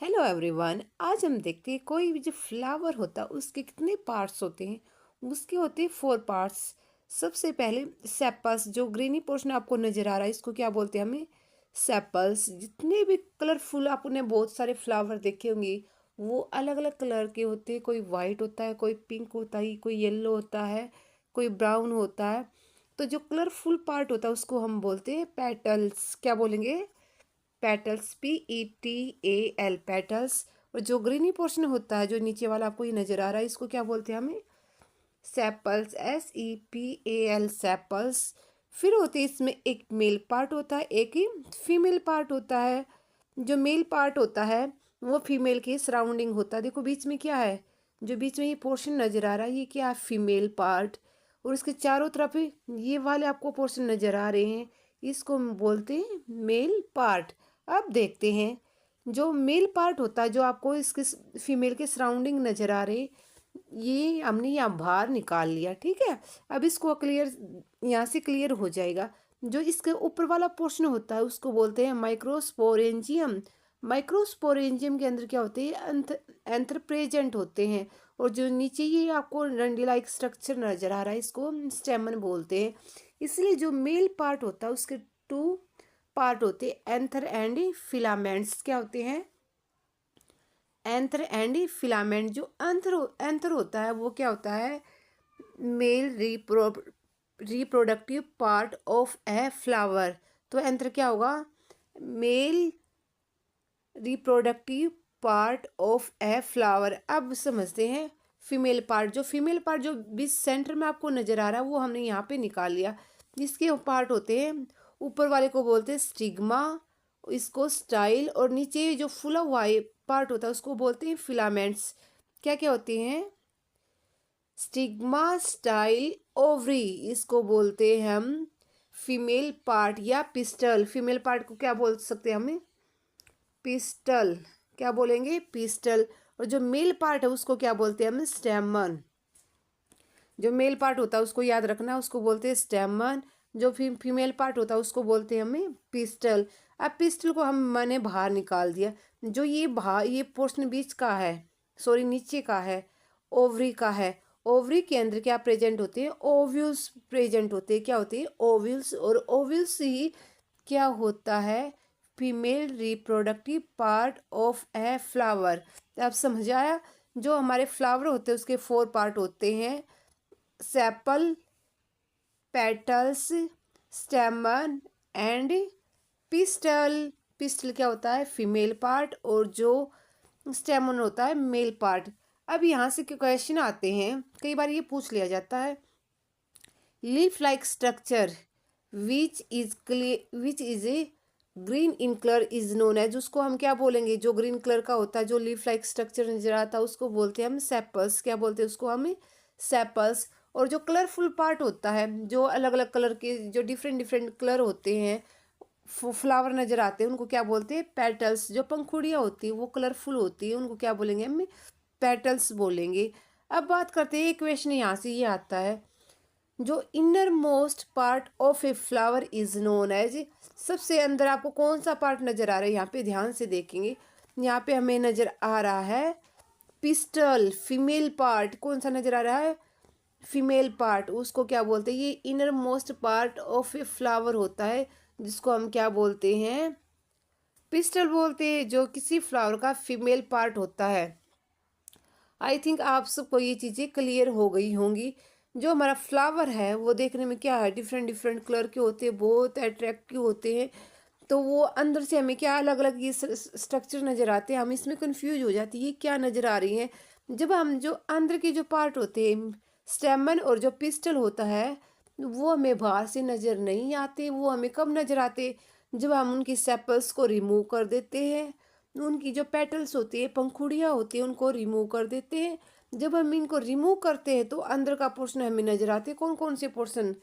Hello everyone. आज हम देखते हैं कोई भी जो फ्लावर होता है उसके कितने पार्ट्स होते हैं। उसके होते हैं 4 पार्ट्स। सबसे पहले सेपल्स, जो ग्रीनी पोर्शन आपको नजर आ रहा है इसको क्या बोलते हैं हमें? सेपल्स। जितने भी कलरफुल आपने बहुत सारे फ्लावर देखे होंगे वो अलग अलग कलर के होते हैं। कोई वाइट होता है, कोई पिंक होता है, कोई येलो होता है, कोई ब्राउन होता है। तो जो कलरफुल पार्ट होता है उसको हम बोलते हैं पेटल्स। क्या बोलेंगे? Petals, PETAL, petals. और जो ग्रीनी पोर्शन होता है, जो नीचे वाला आपको ये नजर आ रहा है, इसको क्या बोलते हैं हमें? Sepals, SEPAL, sepals. फिर होते हैं इसमें एक मेल पार्ट होता है, एक ही फीमेल पार्ट होता है। जो मेल पार्ट होता है वो फीमेल के सराउंडिंग होता है। देखो बीच में क्या है, जो बीच में ये पोर्शन नजर आ रहा है ये क्या है? Female part. और इसके चारों तरफ ये वाले आपको पोर्शन नजर आ रहे हैं, इसको हम बोलते हैं मेल पार्ट। अब देखते हैं जो मेल पार्ट होता है, जो आपको इसके फीमेल के सराउंडिंग नजर आ रहे, ये हमने यहाँ बाहर निकाल लिया। ठीक है, अब इसको क्लियर, यहाँ से क्लियर हो जाएगा। जो इसके ऊपर वाला पोर्शन होता है उसको बोलते हैं माइक्रोस्पोरेंजियम। माइक्रोस्पोरेंजियम के अंदर क्या होते हैं? एंथर प्रेजेंट होते हैं। और जो नीचे ये आपको डंडी लाइक स्ट्रक्चर नजर आ रहा है इसको स्टेमन बोलते हैं। इसलिए जो मेल पार्ट होता है उसके 2 पार्ट होते हैं, एंथर एंड फिलामेंट्स। क्या होते हैं? Anther and filament. जो एंथर एंथर होता है वो क्या होता है? Male reproductive part of a flower. तो एंथर क्या होगा? Male reproductive part of a flower. अब समझते हैं फीमेल पार्ट। जो फीमेल पार्ट जो बीच सेंटर में आपको नजर आ रहा है वो हमने यहाँ पे निकाल लिया। जिसके पार्ट होते हैं, ऊपर वाले को बोलते हैं स्टिग्मा, इसको स्टाइल, और नीचे जो फुला हुआ पार्ट होता है उसको बोलते हैं फिलामेंट्स। क्या क्या होते हैं? स्टिग्मा, स्टाइल, ओवरी, इसको बोलते हैं हम फीमेल पार्ट या पिस्टल। फीमेल पार्ट को क्या बोल सकते हैं हमें? पिस्टल। क्या बोलेंगे? पिस्टल। और जो मेल पार्ट है उसको क्या बोलते हैं हम? स्टेमन। जो मेल पार्ट होता है उसको याद रखना, उसको बोलते हैं स्टेमन। जो फीमेल पार्ट होता है उसको बोलते हैं हमें पिस्टल। अब पिस्टल को हम मैंने बाहर निकाल दिया। जो ये पोर्शन बीच का है, सॉरी नीचे का है, ओवरी का है। ओवरी के अंदर क्या प्रेजेंट होते हैं? ओव्यूल्स प्रेजेंट होते हैं। क्या होते हैं? ओव्यूल्स। और ओव्यूल्स ही क्या होता है? Female reproductive part of a flower. अब समझ आया? जो हमारे फ्लावर होते हैं उसके 4 पार्ट होते हैं, sepal, petals, स्टेमन and pistol. Pistol क्या होता है? Female part. और जो स्टेमन होता है मेल पार्ट। अब यहाँ से क्वेश्चन आते हैं, कई बार ये पूछ लिया जाता है, leaf like structure which is a green in colour is known as. उसको हम क्या बोलेंगे? जो ग्रीन कलर का होता है, जो लीफ लाइक स्ट्रक्चर नजर आता है उसको बोलते हैं हम सेपल्स। क्या बोलते हैं उसको हमें? सेपल्स। और जो कलरफुल पार्ट होता है, जो अलग अलग कलर के, जो डिफरेंट डिफरेंट कलर होते हैं, फ्लावर नजर आते हैं, उनको क्या बोलते हैं? पेटल्स। जो पंखुड़ियाँ होती है वो कलरफुल होती है, उनको क्या बोलेंगे हम? पेटल्स बोलेंगे। अब बात करते हैं, एक क्वेश्चन यहाँ से ये आता है, जो innermost part of a flower is known as. सबसे अंदर आपको कौन सा पार्ट नजर आ रहा है? यहाँ पे ध्यान से देखेंगे, यहाँ पे हमें नजर आ रहा है पिस्टल, फीमेल पार्ट। कौन सा नजर आ रहा है? Female part. उसको क्या बोलते हैं? ये inner most part of a flower होता है, जिसको हम क्या बोलते हैं? पिस्टल बोलते हैं, जो किसी फ्लावर का फीमेल पार्ट होता है। आई थिंक आप सबको ये चीज़ें क्लियर हो गई होंगी। जो हमारा फ्लावर है वो देखने में क्या है? डिफरेंट डिफरेंट कलर के होते हैं, बहुत अट्रैक्टिव होते हैं। तो वो अंदर से हमें क्या अलग अलग ये स्ट्रक्चर नज़र आते हैं, हम इसमें कंफ्यूज हो जाती है ये क्या नज़र आ रही है। जब हम जो अंदर के जो पार्ट होते हैं, स्टेमन और जो पिस्टल होता है, वो हमें बाहर से नज़र नहीं आते। वो हमें कब नज़र आते? जब हम उनकी सेपल्स को रिमूव कर देते हैं, उनकी जो पेटल्स होती है, पंखुड़ियाँ होती है, उनको रिमूव कर देते हैं। जब हम इनको रिमूव करते हैं तो अंदर का पोर्शन हमें नजर आते हैं। कौन कौन से पोर्शन?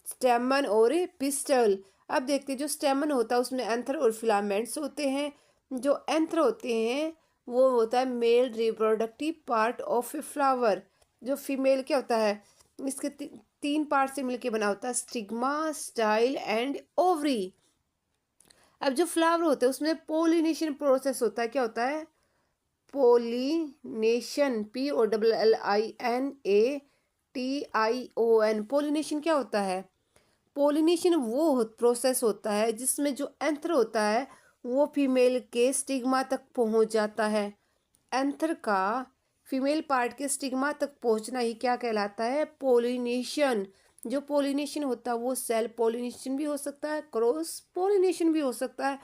स्टेमन और पिस्टल। अब देखते हैं, जो स्टेमन होता है उसमें एंथर और फिलामेंट्स होते हैं। जो एंथर होते हैं वो होता है male reproductive part of a flower. जो फीमेल क्या होता है? इसके 3 पार्ट से मिलकर बना होता है, स्टिग्मा, स्टाइल एंड ओवरी। अब जो फ्लावर होते हैं उसमें पोलिनेशन प्रोसेस होता है। क्या होता है? Pollination, POLLINATION। पोलिनेशन क्या होता है? पोलिनेशन वो प्रोसेस होता है जिसमें जो एंथर होता है वो फीमेल के स्टिग्मा तक पहुंच जाता है। एंथर का फीमेल पार्ट के स्टिग्मा तक पहुंचना ही क्या कहलाता है? पोलिनेशन। जो पोलिनेशन होता है वो सेल पोलिनेशन भी हो सकता है, क्रॉस पोलिनेशन भी हो सकता है।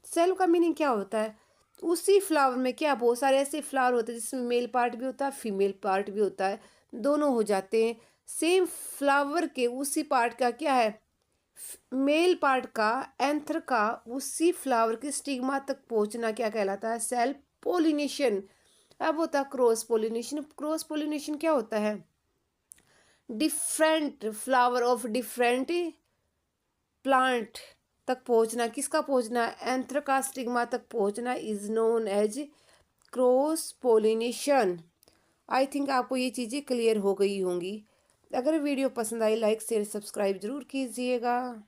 सेल का मीनिंग क्या होता है? उसी फ्लावर में क्या बहुत सारे ऐसे फ्लावर होते हैं जिसमें मेल पार्ट भी होता है, फीमेल पार्ट भी होता है, दोनों हो जाते हैं। सेम फ्लावर के उसी पार्ट का क्या है? मेल पार्ट का, एंथर का उसी फ्लावर के स्टिग्मा तक पहुंचना क्या कहलाता है? Self pollination. अब होता है क्रॉस पोलिनेशन। क्रॉस पोलिनेशन क्या होता है? Different flower of different plant तक पहुंचना। किसका पहुंचना? एंथर का स्टिग्मा तक पहुंचना is known as cross pollination. I think आपको ये चीज़ें क्लियर हो गई होंगी। अगर वीडियो पसंद आई लाइक शेयर सब्सक्राइब जरूर कीजिएगा।